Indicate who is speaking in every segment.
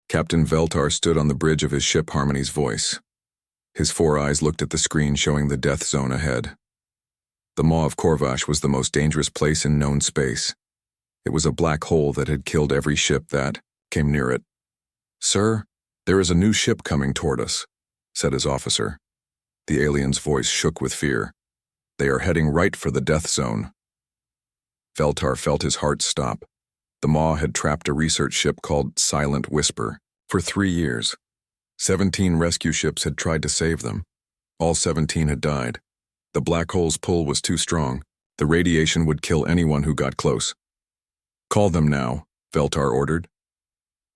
Speaker 1: Captain Veltar stood on the bridge of his ship, Harmony's voice. His 4 eyes looked at the screen showing the death zone ahead. The Maw of Corvash was the most dangerous place in known space. It was a black hole that had killed every ship that came near it. "Sir, there is a new ship coming toward us," said his officer. The alien's voice shook with fear. "They are heading right for the death zone." Veltar felt his heart stop. The Maw had trapped a research ship called Silent Whisper for 3 years. 17 rescue ships had tried to save them. All 17 had died. The black hole's pull was too strong. The radiation would kill anyone who got close. "Call them now," Veltar ordered.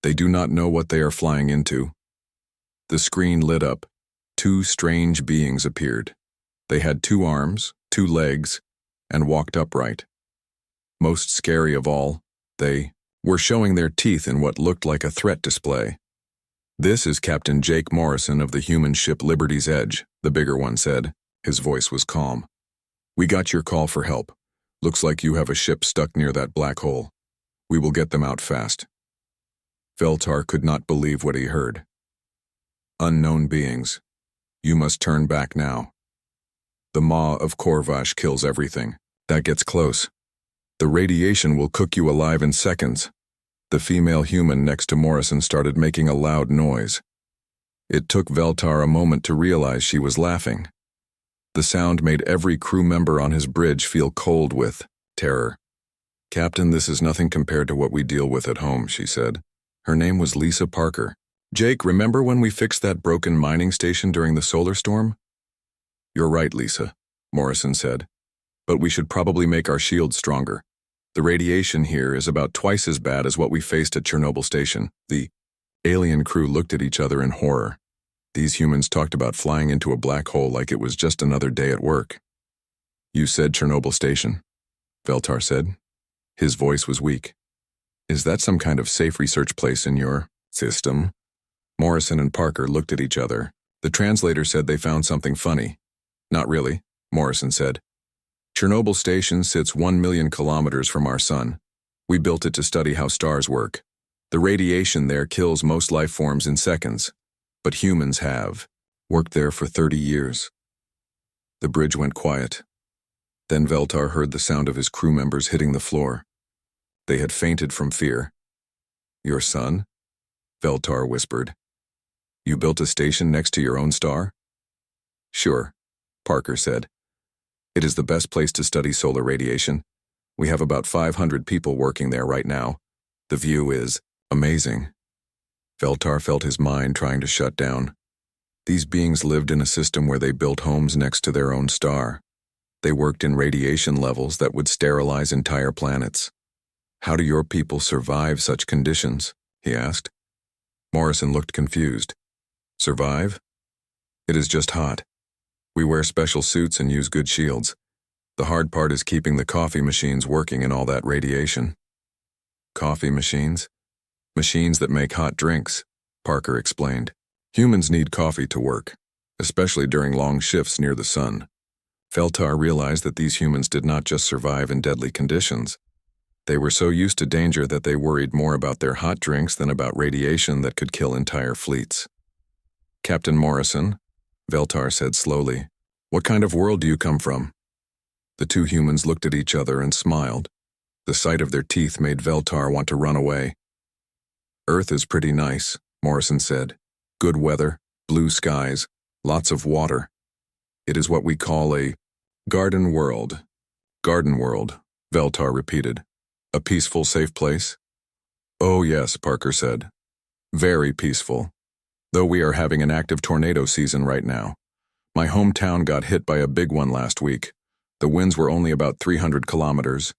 Speaker 1: "They do not know what they are flying into." The screen lit up. 2 strange beings appeared. They had 2 arms, 2 legs, and walked upright. Most scary of all, they were showing their teeth in what looked like a threat display. "This is Captain Jake Morrison of the human ship Liberty's Edge," the bigger one said. His voice was calm. "We got your call for help. Looks like you have a ship stuck near that black hole. We will get them out fast." Veltar could not believe what he heard. "Unknown beings. You must turn back now. The Maw of Corvash kills everything that gets close. The radiation will cook you alive in seconds." The female human next to Morrison started making a loud noise. It took Veltar a moment to realize she was laughing. The sound made every crew member on his bridge feel cold with terror. "Captain, this is nothing compared to what we deal with at home," she said. Her name was Lisa Parker. "Jake, remember when we fixed that broken mining station during the solar storm?" "You're right, Lisa," Morrison said. "But we should probably make our shields stronger. The radiation here is about twice as bad as what we faced at Chernobyl Station." The alien crew looked at each other in horror. These humans talked about flying into a black hole like it was just another day at work. "You said Chernobyl Station," Veltar said. His voice was weak. "Is that some kind of safe research place in your system?" Morrison and Parker looked at each other. The translator said they found something funny. "Not really," Morrison said. "Chernobyl Station sits 1 million kilometers from our sun. We built it to study how stars work. The radiation there kills most life forms in seconds, but humans have worked there for 30 years. The bridge went quiet. Then Veltar heard the sound of his crew members hitting the floor. They had fainted from fear. "Your son?" Veltar whispered. "You built a station next to your own star?" "Sure," Parker said. "It is the best place to study solar radiation. We have about 500 people working there right now. The view is amazing." Veltar felt his mind trying to shut down. These beings lived in a system where they built homes next to their own star. They worked in radiation levels that would sterilize entire planets. "How do your people survive such conditions?" he asked. Morrison looked confused. "Survive? It is just hot. We wear special suits and use good shields. The hard part is keeping the coffee machines working in all that radiation." "Coffee machines?" "Machines that make hot drinks," Parker explained. "Humans need coffee to work, especially during long shifts near the sun." Veltar realized that these humans did not just survive in deadly conditions. They were so used to danger that they worried more about their hot drinks than about radiation that could kill entire fleets. "Captain Morrison," Veltar said slowly, "what kind of world do you come from?" The 2 humans looked at each other and smiled. The sight of their teeth made Veltar want to run away. "Earth is pretty nice," Morrison said. "Good weather, blue skies, lots of water. It is what we call a garden world." "Garden world," Veltar repeated. "A peaceful, safe place?" "Oh yes," Parker said. "Very peaceful. Though we are having an active tornado season right now. My hometown got hit by a big one last week. The winds were only about 300 kilometers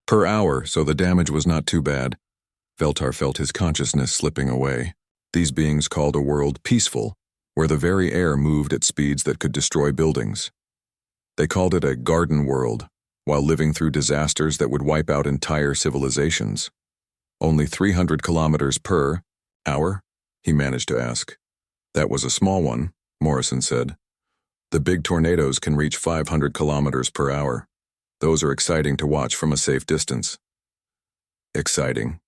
Speaker 1: per hour, so the damage was not too bad." Veltar felt his consciousness slipping away. These beings called a world peaceful, where the very air moved at speeds that could destroy buildings. They called it a garden world, while living through disasters that would wipe out entire civilizations. "Only 300 kilometers per hour?" he managed to ask. "That was a small one," Morrison said. "The big tornadoes can reach 500 kilometers per hour. Those are exciting to watch from a safe distance." "Exciting,"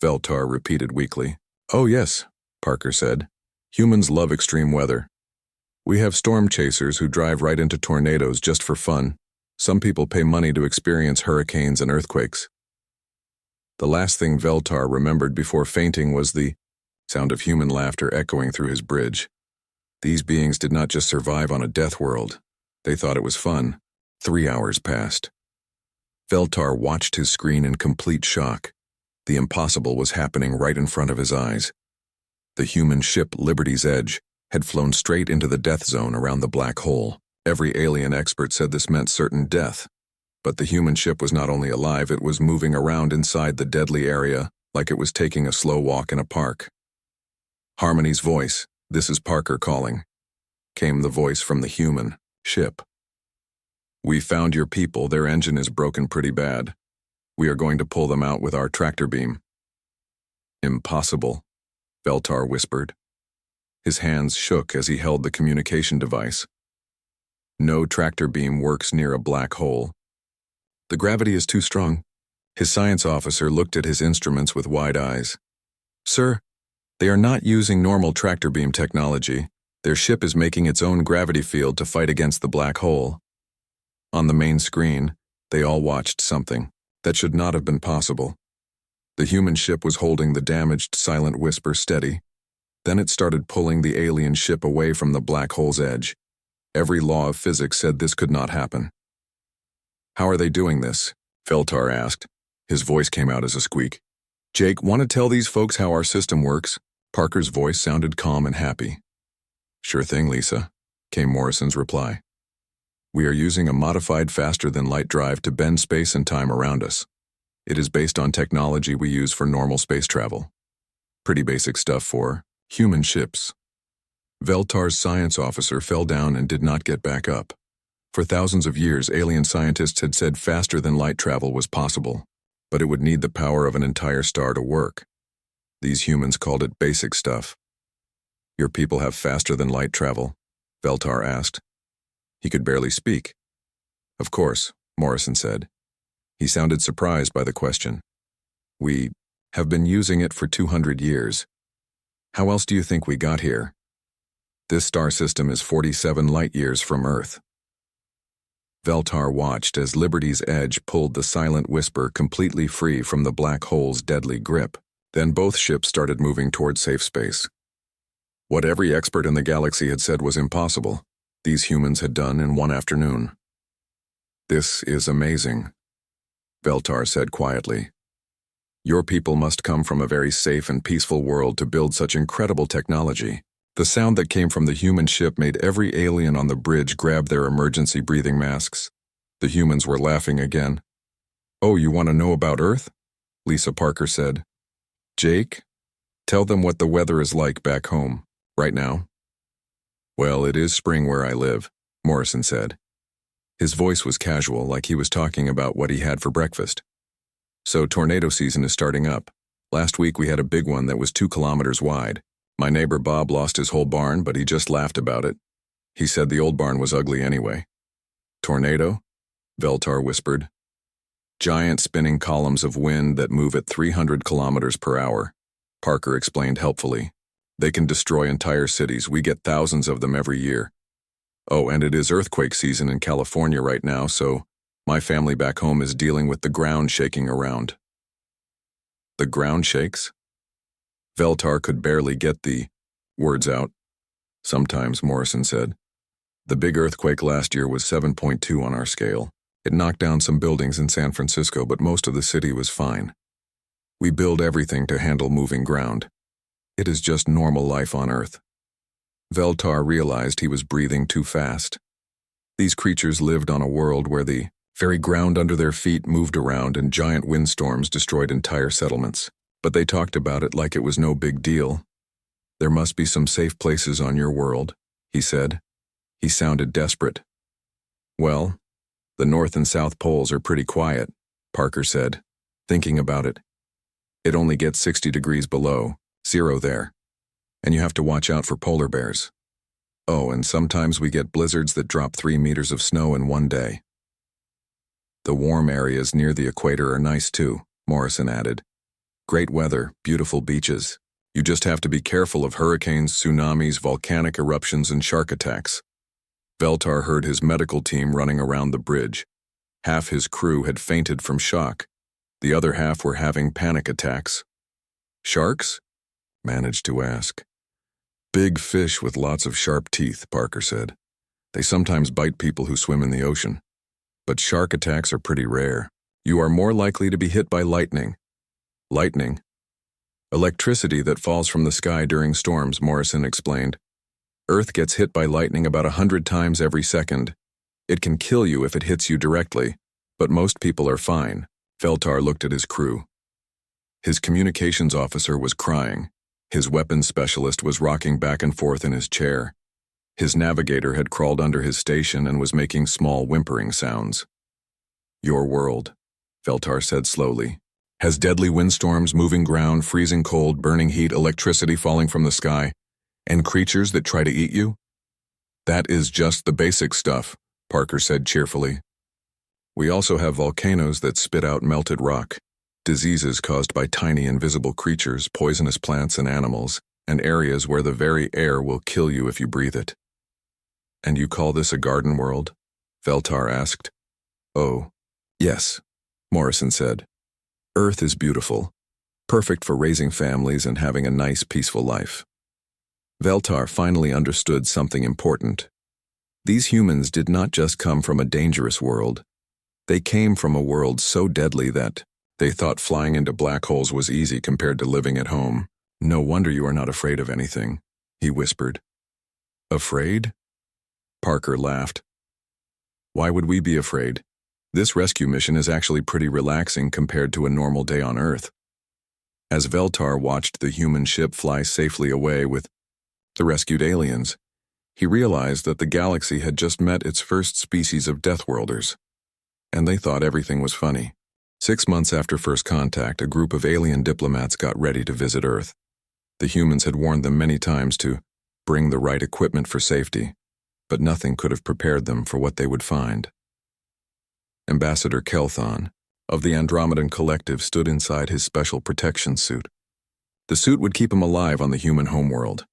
Speaker 1: Veltar repeated weakly. "Oh yes, Parker said. Humans love extreme weather. We have storm chasers who drive right into tornadoes just for fun. Some people pay money to experience hurricanes and earthquakes. The last thing Veltar remembered before fainting was the sound of human laughter echoing through his bridge. These beings did not just survive on a death world. They thought it was fun. 3 hours passed. Veltar watched his screen in complete shock. The impossible was happening right in front of his eyes. The human ship Liberty's Edge had flown straight into the death zone around the black hole. Every alien expert said this meant certain death. But the human ship was not only alive, it was moving around inside the deadly area like it was taking a slow walk in a park. Harmony's voice, "This is Parker calling," came the voice from the human ship. "We found your people. Their engine is broken pretty bad. We are going to pull them out with our tractor beam." "Impossible," Veltar whispered. His hands shook as he held the communication device. "No tractor beam works near a black hole. The gravity is too strong." His science officer looked at his instruments with wide eyes. "Sir, they are not using normal tractor beam technology. Their ship is making its own gravity field to fight against the black hole." On the main screen, they all watched something that should not have been possible. The human ship was holding the damaged Silent Whisper steady. Then it started pulling the alien ship away from the black hole's edge. Every law of physics said this could not happen. "How are they doing this?" Veltar asked. His voice came out as a squeak. "Jake, want to tell these folks how our system works?" Parker's voice sounded calm and happy. "Sure thing, Lisa," came Morrison's reply. "We are using a modified faster-than-light drive to bend space and time around us. It is based on technology we use for normal space travel. Pretty basic stuff for human ships." Veltar's science officer fell down and did not get back up. For thousands of years, alien scientists had said faster-than-light travel was possible, but it would need the power of an entire star to work. These humans called it basic stuff. "Your people have faster-than-light travel?" Veltar asked. He could barely speak. "Of course," Morrison said. He sounded surprised by the question. "We have been using it for 200 years. How else do you think we got here? This star system is 47 light-years from Earth." Veltar watched as Liberty's Edge pulled the Silent Whisper completely free from the black hole's deadly grip. Then both ships started moving toward safe space. What every expert in the galaxy had said was impossible, these humans had done in one afternoon. "This is amazing," Veltar said quietly. "Your people must come from a very safe and peaceful world to build such incredible technology." The sound that came from the human ship made every alien on the bridge grab their emergency breathing masks. The humans were laughing again. "Oh, you want to know about Earth?" Lisa Parker said. "Jake, tell them what the weather is like back home, right now." "Well, it is spring where I live," Morrison said. His voice was casual, like he was talking about what he had for breakfast. "So tornado season is starting up. Last week we had a big one that was 2 kilometers wide. My neighbor Bob lost his whole barn, but he just laughed about it. He said the old barn was ugly anyway." "Tornado?" Veltar whispered. "Giant spinning columns of wind that move at 300 kilometers per hour, Parker explained helpfully. "They can destroy entire cities. We get thousands of them every year. Oh, and it is earthquake season in California right now, so my family back home is dealing with the ground shaking around." "The ground shakes?" Veltar could barely get the words out. "Sometimes," Morrison said. "The big earthquake last year was 7.2 on our scale. It knocked down some buildings in San Francisco, but most of the city was fine. We build everything to handle moving ground. It is just normal life on Earth." Veltar realized he was breathing too fast. These creatures lived on a world where the very ground under their feet moved around and giant windstorms destroyed entire settlements. But they talked about it like it was no big deal. "There must be some safe places on your world," he said. He sounded desperate. "Well, the North and South Poles are pretty quiet," Parker said, thinking about it. "It only gets 60 degrees below, 0 there. And you have to watch out for polar bears. Oh, and sometimes we get blizzards that drop 3 meters of snow in one day." "The warm areas near the equator are nice too," Morrison added. "Great weather, beautiful beaches. You just have to be careful of hurricanes, tsunamis, volcanic eruptions, and shark attacks. Veltar heard his medical team running around the bridge. Half his crew had fainted from shock. The other half were having panic attacks. Sharks? Managed to ask. Big fish with lots of sharp teeth, Parker said. They sometimes bite people who swim in the ocean. But shark attacks are pretty rare. You are more likely to be hit by lightning. Lightning? Electricity that falls from the sky during storms, Morrison explained. Earth gets hit by lightning about 100 times every second. It can kill you if it hits you directly, but most people are fine. Veltar looked at his crew. His communications officer was crying. His weapons specialist was rocking back and forth in his chair. His navigator had crawled under his station and was making small whimpering sounds. Your world, Veltar said slowly, has deadly windstorms, moving ground, freezing cold, burning heat, electricity falling from the sky, and creatures that try to eat you? That is just the basic stuff, Parker said cheerfully. We also have volcanoes that spit out melted rock, diseases caused by tiny invisible creatures, poisonous plants and animals, and areas where the very air will kill you if you breathe it. And you call this a garden world? Veltar asked. Oh, yes, Morrison said. Earth is beautiful, perfect for raising families and having a nice, peaceful life. Veltar finally understood something important. These humans did not just come from a dangerous world. They came from a world so deadly that they thought flying into black holes was easy compared to living at home. No wonder you are not afraid of anything, he whispered. Afraid? Parker laughed. Why would we be afraid? This rescue mission is actually pretty relaxing compared to a normal day on Earth. As Veltar watched the human ship fly safely away with the rescued aliens, he realized that the galaxy had just met its first species of Deathworlders, and they thought everything was funny. 6 months after first contact, a group of alien diplomats got ready to visit Earth. The humans had warned them many times to bring the right equipment for safety, but nothing could have prepared them for what they would find. Ambassador Kelthon, of the Andromedan Collective, stood inside his special protection suit. The suit would keep him alive on the human homeworld.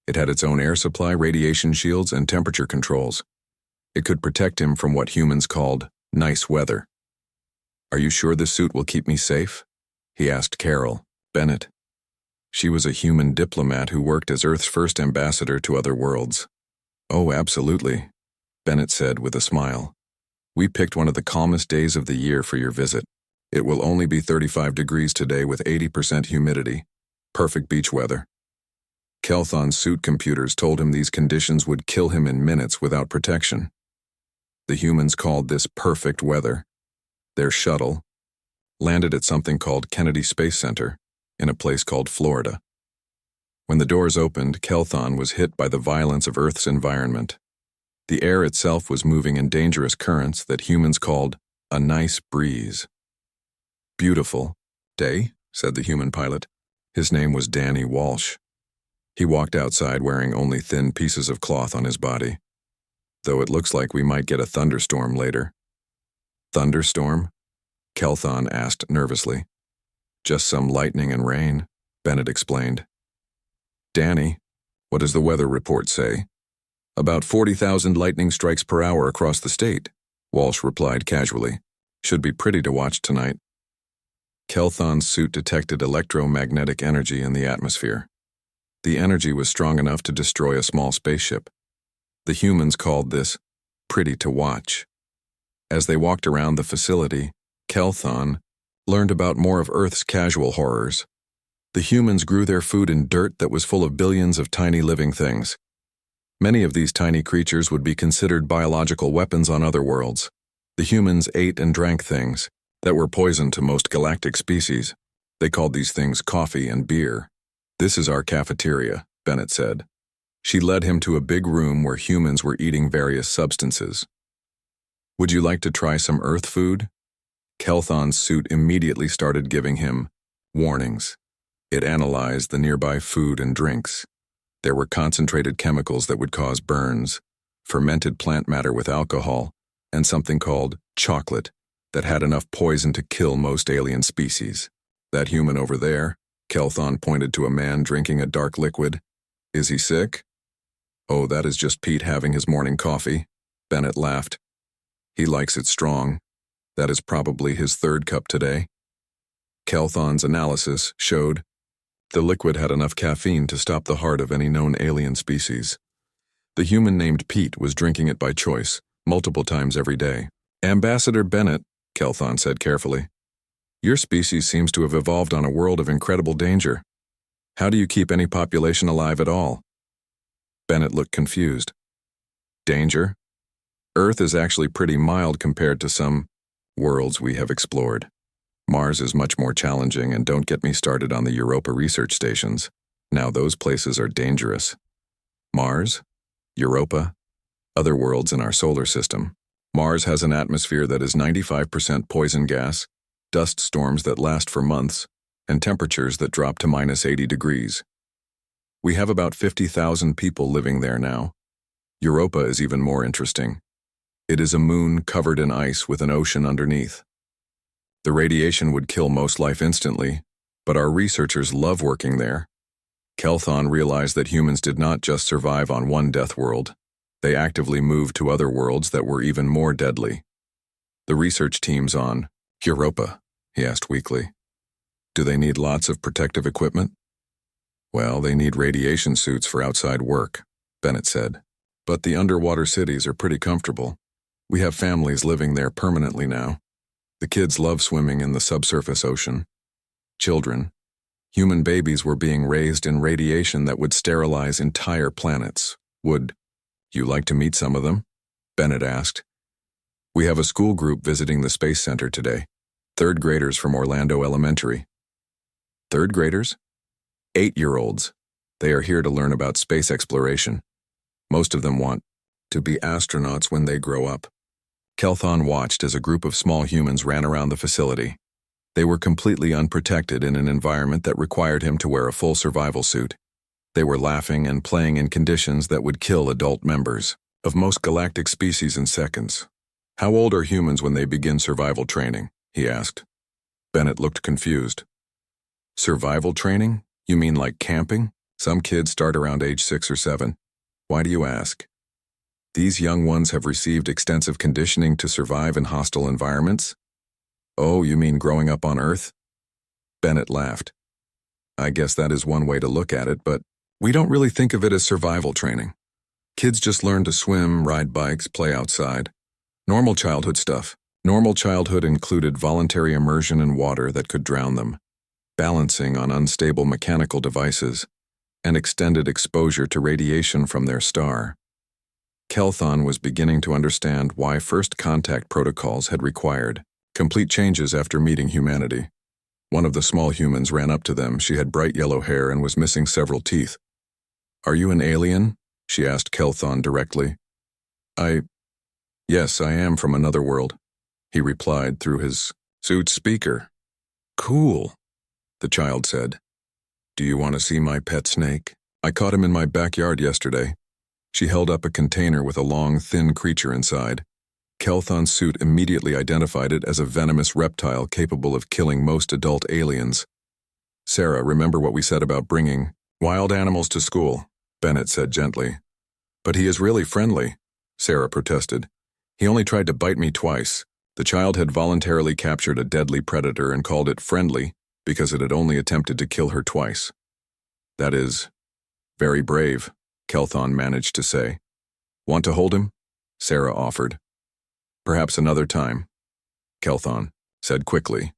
Speaker 1: It had its own air supply, radiation shields, and temperature controls. It could protect him from what humans called nice weather. Are you sure this suit will keep me safe? He asked Carol, Bennett. She was a human diplomat who worked as Earth's first ambassador to other worlds. Oh, absolutely, Bennett said with a smile. We picked one of the calmest days of the year for your visit. It will only be 35 degrees today with 80% humidity. Perfect beach weather. Kelthon's suit computers told him these conditions would kill him in minutes without protection. The humans called this perfect weather. Their shuttle landed at something called Kennedy Space Center in a place called Florida. When the doors opened, Kelthon was hit by the violence of Earth's environment. The air itself was moving in dangerous currents that humans called a nice breeze. Beautiful day, said the human pilot. His name was Danny Walsh. He walked outside wearing only thin pieces of cloth on his body. Though it looks like we might get a thunderstorm later. Thunderstorm? Kelthon asked nervously. Just some lightning and rain, Bennett explained. Danny, what does the weather report say? About 40,000 lightning strikes per hour across the state, Walsh replied casually. Should be pretty to watch tonight. Kelthon's suit detected electromagnetic energy in the atmosphere. The energy was strong enough to destroy a small spaceship. The humans called this pretty to watch. As they walked around the facility, Kelthon learned about more of Earth's casual horrors. The humans grew their food in dirt that was full of billions of tiny living things. Many of these tiny creatures would be considered biological weapons on other worlds. The humans ate and drank things that were poison to most galactic species. They called these things coffee and beer. This is our cafeteria, Bennett said. She led him to a big room where humans were eating various substances. Would you like to try some Earth food? Kelthon's suit immediately started giving him warnings. It analyzed the nearby food and drinks. There were concentrated chemicals that would cause burns, fermented plant matter with alcohol, and something called chocolate that had enough poison to kill most alien species. That human over there, Kelthon pointed to a man drinking a dark liquid. Is he sick? Oh, that is just Pete having his morning coffee. Bennett laughed. He likes it strong. That is probably his third cup today. Kelthon's analysis showed the liquid had enough caffeine to stop the heart of any known alien species. The human named Pete was drinking it by choice, multiple times every day. Ambassador Bennett, Kelthon said carefully, your species seems to have evolved on a world of incredible danger. How do you keep any population alive at all? Bennett looked confused. Danger? Earth is actually pretty mild compared to some worlds we have explored. Mars is much more challenging, and don't get me started on the Europa research stations. Now those places are dangerous. Mars? Europa? Other worlds in our solar system. Mars has an atmosphere that is 95% poison gas, dust storms that last for months, and temperatures that drop to -80 degrees. We have about 50,000 people living there now. Europa is even more interesting. It is a moon covered in ice with an ocean underneath. The radiation would kill most life instantly, but our researchers love working there. Kelthon realized that humans did not just survive on one death world. They actively moved to other worlds that were even more deadly. The research teams on Europa, he asked weakly. Do they need lots of protective equipment? Well, they need radiation suits for outside work, Bennett said. But the underwater cities are pretty comfortable. We have families living there permanently now. The kids love swimming in the subsurface ocean. Children, human babies were being raised in radiation that would sterilize entire planets. Would you like to meet some of them? Bennett asked. We have a school group visiting the Space Center today. 3rd graders from Orlando Elementary. 3rd graders? 8-year-olds. They are here to learn about space exploration. Most of them want to be astronauts when they grow up. Kelthon watched as a group of small humans ran around the facility. They were completely unprotected in an environment that required him to wear a full survival suit. They were laughing and playing in conditions that would kill adult members of most galactic species in seconds. How old are humans when they begin survival training? He asked. Bennett looked confused. Survival training? You mean like camping? Some kids start around age 6 or 7. Why do you ask? These young ones have received extensive conditioning to survive in hostile environments? Oh, you mean growing up on Earth? Bennett laughed. I guess that is one way to look at it, but we don't really think of it as survival training. Kids just learn to swim, ride bikes, play outside. Normal childhood stuff. Normal childhood included voluntary immersion in water that could drown them, balancing on unstable mechanical devices, and extended exposure to radiation from their star. Kelthon was beginning to understand why first contact protocols had required complete changes after meeting humanity. One of the small humans ran up to them. She had bright yellow hair and was missing several teeth. Are you an alien? She asked Kelthon directly. Yes, I am from another world, he replied through his suit speaker. Cool, the child said. Do you want to see my pet snake? I caught him in my backyard yesterday. She held up a container with a long, thin creature inside. Kelthon's suit immediately identified it as a venomous reptile capable of killing most adult aliens. Sarah, remember what we said about bringing wild animals to school, Bennett said gently. But he is really friendly, Sarah protested. He only tried to bite me twice. The child had voluntarily captured a deadly predator and called it friendly because it had only attempted to kill her twice. That is very brave, Kelthon managed to say. Want to hold him? Sarah offered. Perhaps another time, Kelthon said quickly.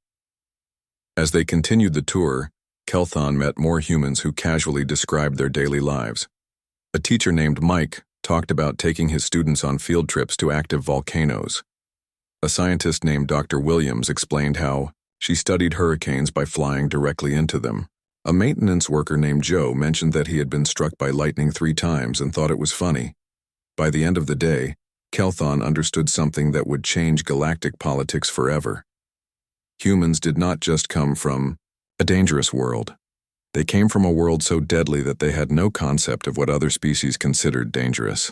Speaker 1: As they continued the tour, Kelthon met more humans who casually described their daily lives. A teacher named Mike talked about taking his students on field trips to active volcanoes. A scientist named Dr. Williams explained how she studied hurricanes by flying directly into them. A maintenance worker named Joe mentioned that he had been struck by lightning 3 times and thought it was funny. By the end of the day, Kelthon understood something that would change galactic politics forever. Humans did not just come from a dangerous world. They came from a world so deadly that they had no concept of what other species considered dangerous.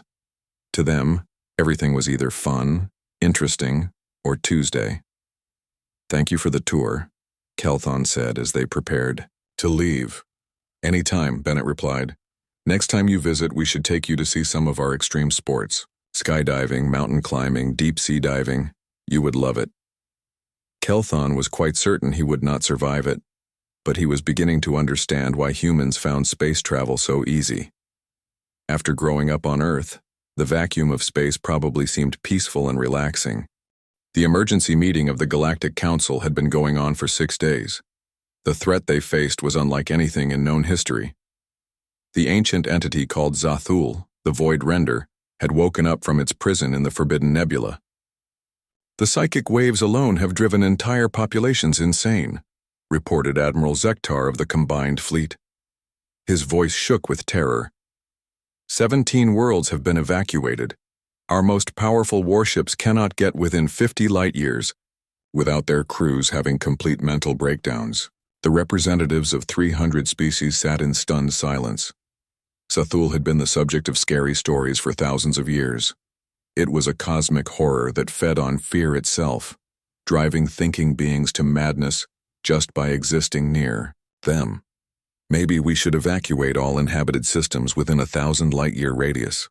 Speaker 1: To them, everything was either fun, interesting, or Tuesday. Thank you for the tour, Kelthon said as they prepared To leave. Anytime, Bennett replied. Next time you visit, we should take you to see some of our extreme sports. Skydiving, mountain climbing, deep-sea diving. You would love it. Kelthon was quite certain he would not survive it, but he was beginning to understand why humans found space travel so easy. After growing up on Earth, the vacuum of space probably seemed peaceful and relaxing. The emergency meeting of the Galactic Council had been going on for 6 days. The threat they faced was unlike anything in known history. The ancient entity called Zathul, the Void Render, had woken up from its prison in the Forbidden Nebula. The psychic waves alone have driven entire populations insane, reported Admiral Zektar of the combined fleet. His voice shook with terror. 17 worlds have been evacuated. Our most powerful warships cannot get within 50 light-years without their crews having complete mental breakdowns. The representatives of 300 species sat in stunned silence. Zathul had been the subject of scary stories for thousands of years. It was a cosmic horror that fed on fear itself, driving thinking beings to madness just by existing near them. Maybe we should evacuate all inhabited systems within 1,000 light-year radius,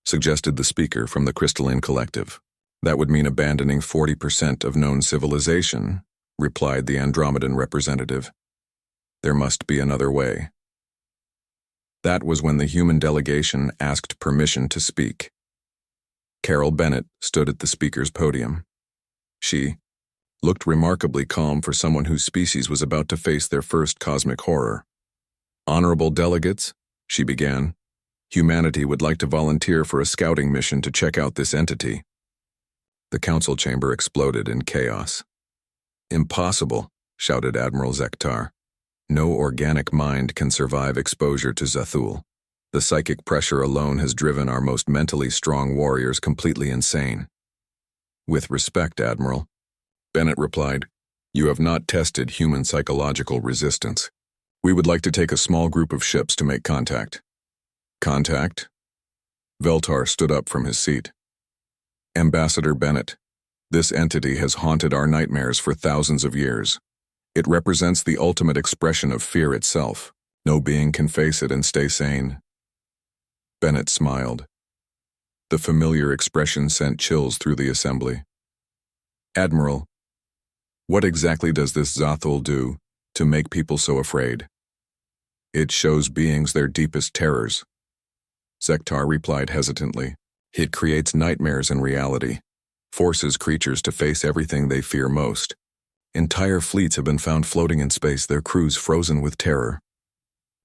Speaker 1: suggested the speaker from the Crystalline Collective. That would mean abandoning 40% of known civilization, replied the Andromedan representative. There must be another way. That was when the human delegation asked permission to speak. Carol Bennett stood at the speaker's podium. She looked remarkably calm for someone whose species was about to face their first cosmic horror. Honorable delegates, she began, humanity would like to volunteer for a scouting mission to check out this entity. The council chamber exploded in chaos. Impossible, shouted Admiral Zektar. No organic mind can survive exposure to Zathul. The psychic pressure alone has driven our most mentally strong warriors completely insane. With respect, Admiral, Bennett replied, you have not tested human psychological resistance. We would like to take a small group of ships to make contact. Contact? Veltar stood up from his seat. Ambassador Bennett, this entity has haunted our nightmares for thousands of years. It represents the ultimate expression of fear itself. No being can face it and stay sane. Bennett smiled. The familiar expression sent chills through the assembly. Admiral, what exactly does this Zathul do to make people so afraid? It shows beings their deepest terrors. Zektar replied hesitantly. It creates nightmares in reality, forces creatures to face everything they fear most. Entire fleets have been found floating in space, their crews frozen with terror.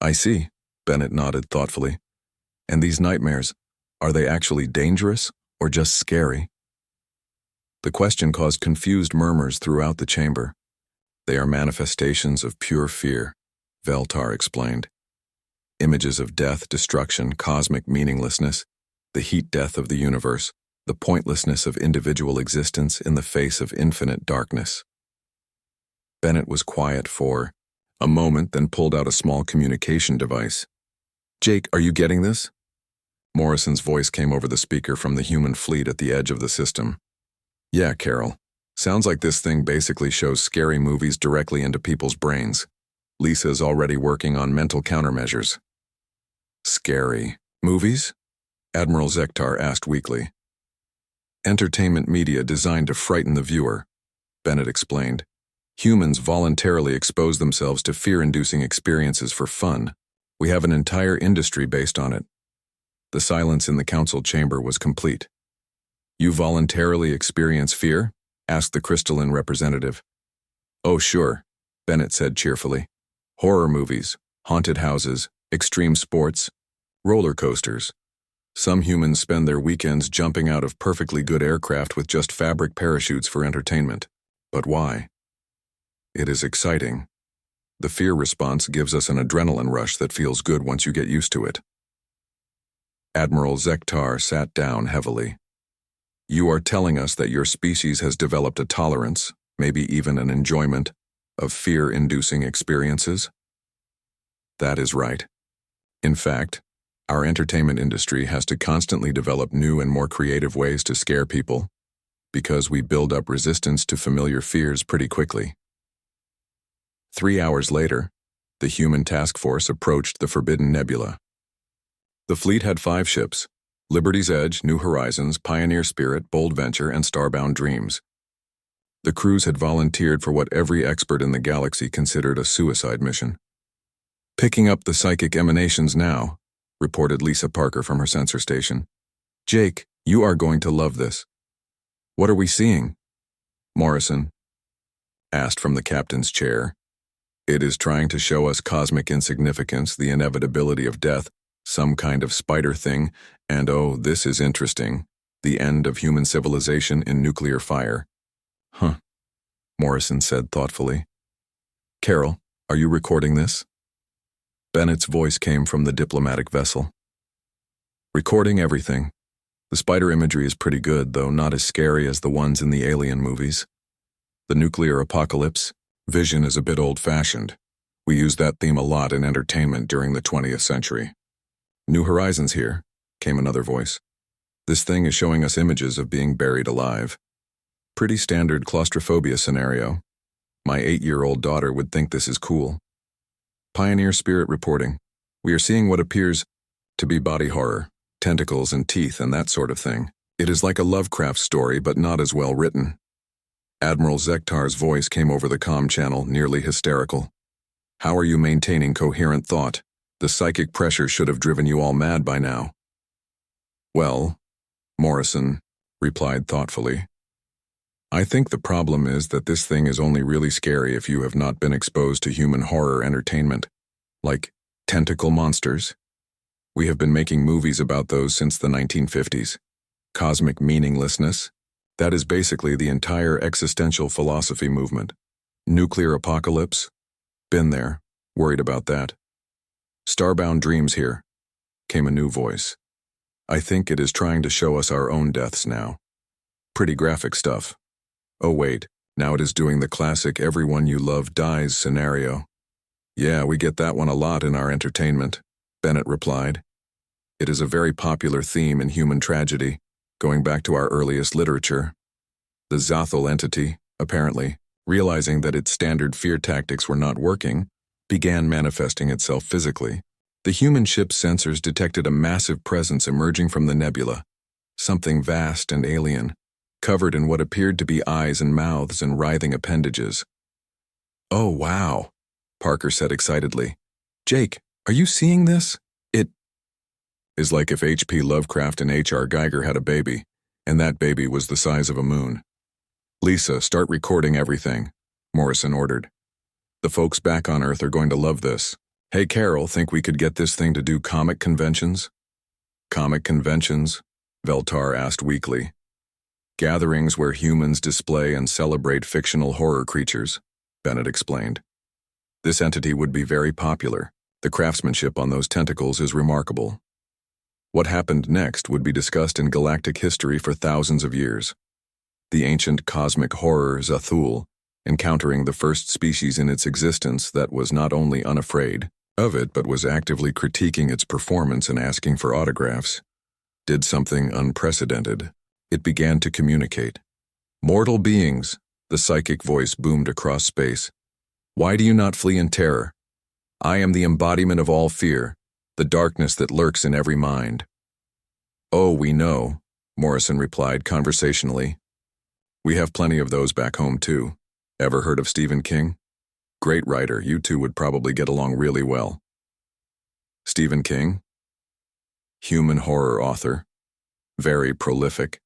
Speaker 1: I see, Bennett nodded thoughtfully. And these nightmares, are they actually dangerous or just scary? The question caused confused murmurs throughout the chamber. They are manifestations of pure fear, Veltar explained. Images of death, destruction, cosmic meaninglessness, the heat death of the universe, the pointlessness of individual existence in the face of infinite darkness. Bennett was quiet for a moment, then pulled out a small communication device. Jake, are you getting this? Morrison's voice came over the speaker from the human fleet at the edge of the system. Yeah, Carol. Sounds like this thing basically shows scary movies directly into people's brains. Lisa's already working on mental countermeasures. Scary movies? Admiral Zektar asked weakly. Entertainment media designed to frighten the viewer, Bennett explained. Humans voluntarily expose themselves to fear-inducing experiences for fun. We have an entire industry based on it. The silence in the council chamber was complete. You voluntarily experience fear? Asked the crystalline representative. Oh, sure, Bennett said cheerfully. Horror movies, haunted houses, extreme sports, roller coasters. Some humans spend their weekends jumping out of perfectly good aircraft with just fabric parachutes for entertainment. But why? It is exciting. The fear response gives us an adrenaline rush that feels good once you get used to it. Admiral Zektar sat down heavily. You are telling us that your species has developed a tolerance, maybe even an enjoyment, of fear-inducing experiences? That is right. In fact, our entertainment industry has to constantly develop new and more creative ways to scare people, because we build up resistance to familiar fears pretty quickly. 3 hours later, The human task force approached the Forbidden Nebula. The fleet had 5 ships: Liberty's Edge, New Horizons, Pioneer Spirit, Bold Venture, and Starbound Dreams. The crews had volunteered for what every expert in the galaxy considered a suicide mission. "Picking up the psychic emanations now," reported Lisa Parker from her sensor station. "Jake, you are going to love this." "What are we seeing?" Morrison asked from the captain's chair. "It is trying to show us cosmic insignificance, the inevitability of death, some kind of spider thing, and oh, this is interesting, the end of human civilization in nuclear fire." "Huh," Morrison said thoughtfully. "Carol, are you recording this?" Bennett's voice came from the diplomatic vessel. "Recording everything. The spider imagery is pretty good, though not as scary as the ones in the Alien movies. The nuclear apocalypse vision is a bit old-fashioned. We used that theme a lot in entertainment during the 20th century. New Horizons here," came another voice. "This thing is showing us images of being buried alive. Pretty standard claustrophobia scenario. My 8-year-old daughter would think this is cool." Pioneer Spirit reporting. "We are seeing what appears to be body horror, tentacles and teeth and that sort of thing. It is like a Lovecraft story, but not as well written." Admiral Zektar's voice came over the comm channel, nearly hysterical. "How are you maintaining coherent thought? The psychic pressure should have driven you all mad by now." "Well," Morrison replied thoughtfully, "I think the problem is that this thing is only really scary if you have not been exposed to human horror entertainment, like tentacle monsters. We have been making movies about those since the 1950s. Cosmic meaninglessness, that is basically the entire existential philosophy movement. Nuclear apocalypse, been there, worried about that. Starbound Dreams here," came a new voice. "I think it is trying to show us our own deaths now. Pretty graphic stuff. Oh wait, now it is doing the classic everyone you love dies scenario." "Yeah, we get that one a lot in our entertainment," Bennett replied. "It is a very popular theme in human tragedy, going back to our earliest literature. The Zathel entity, apparently, realizing that its standard fear tactics were not working, began manifesting itself physically. The human ship's sensors detected a massive presence emerging from the nebula, something vast and alien, covered in what appeared to be eyes and mouths and writhing appendages." "Oh, wow," Parker said excitedly. "Jake, are you seeing this? It is like if H.P. Lovecraft and H.R. Geiger had a baby, and that baby was the size of a moon." "Lisa, start recording everything," Morrison ordered. "The folks back on Earth are going to love this. Hey, Carol, think we could get this thing to do comic conventions?" "Comic conventions?" Veltar asked weakly. "Gatherings where humans display and celebrate fictional horror creatures," Bennett explained. "This entity would be very popular. The craftsmanship on those tentacles is remarkable. What happened next would be discussed in galactic history for thousands of years. The ancient cosmic horror Zathul, encountering the first species in its existence that was not only unafraid of it but was actively critiquing its performance and asking for autographs, did something unprecedented. It began to communicate. "Mortal beings," the psychic voice boomed across space. "Why do you not flee in terror? I am the embodiment of all fear, the darkness that lurks in every mind." "Oh, we know," Morrison replied conversationally. "We have plenty of those back home too. Ever heard of Stephen King? Great writer, you two would probably get along really well." "Stephen King? Human horror author. Very prolific.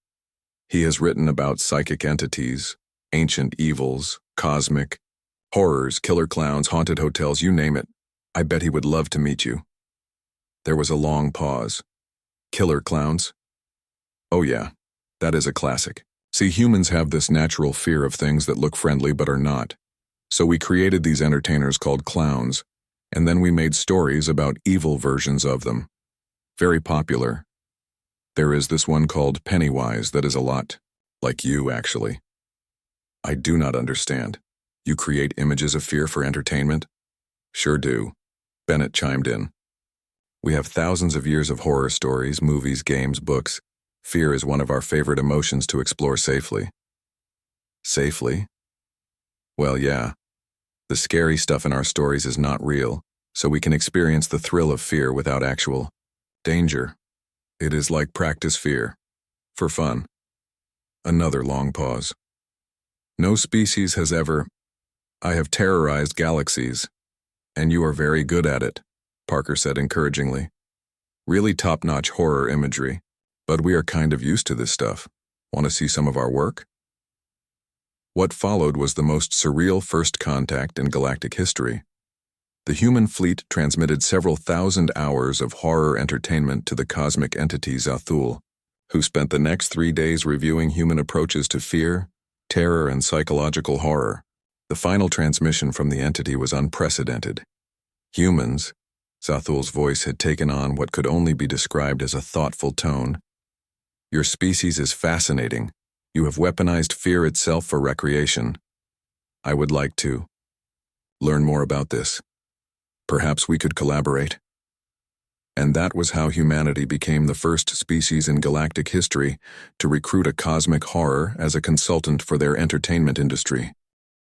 Speaker 1: He has written about psychic entities, ancient evils, cosmic, horrors, killer clowns, haunted hotels, you name it. I bet he would love to meet you." There was a long pause. "Killer clowns? Oh yeah, that is a classic. See, humans have this natural fear of things that look friendly but are not. So we created these entertainers called clowns, and then we made stories about evil versions of them. Very popular. There is this one called Pennywise that is a lot like you, actually." "I do not understand. You create images of fear for entertainment?" "Sure do," Bennett chimed in. "We have thousands of years of horror stories, movies, games, books. Fear is one of our favorite emotions to explore safely." "Safely?" "Well, yeah. The scary stuff in our stories is not real, so we can experience the thrill of fear without actual danger. It is like practice fear. For fun. Another long pause. No species has ever. I have terrorized galaxies. And you are very good at it, Parker said encouragingly. Really top-notch horror imagery, but we are kind of used to this stuff. Want to see some of our work? What followed was the most surreal first contact in galactic history. The human fleet transmitted several thousand hours of horror entertainment to the cosmic entity Zathul, who spent the next 3 days reviewing human approaches to fear, terror, and psychological horror. The final transmission from the entity was unprecedented. Humans, Zathul's voice had taken on what could only be described as a thoughtful tone. Your species is fascinating. You have weaponized fear itself for recreation. I would like to learn more about this. Perhaps we could collaborate. And that was how humanity became the first species in galactic history to recruit a cosmic horror as a consultant for their entertainment industry.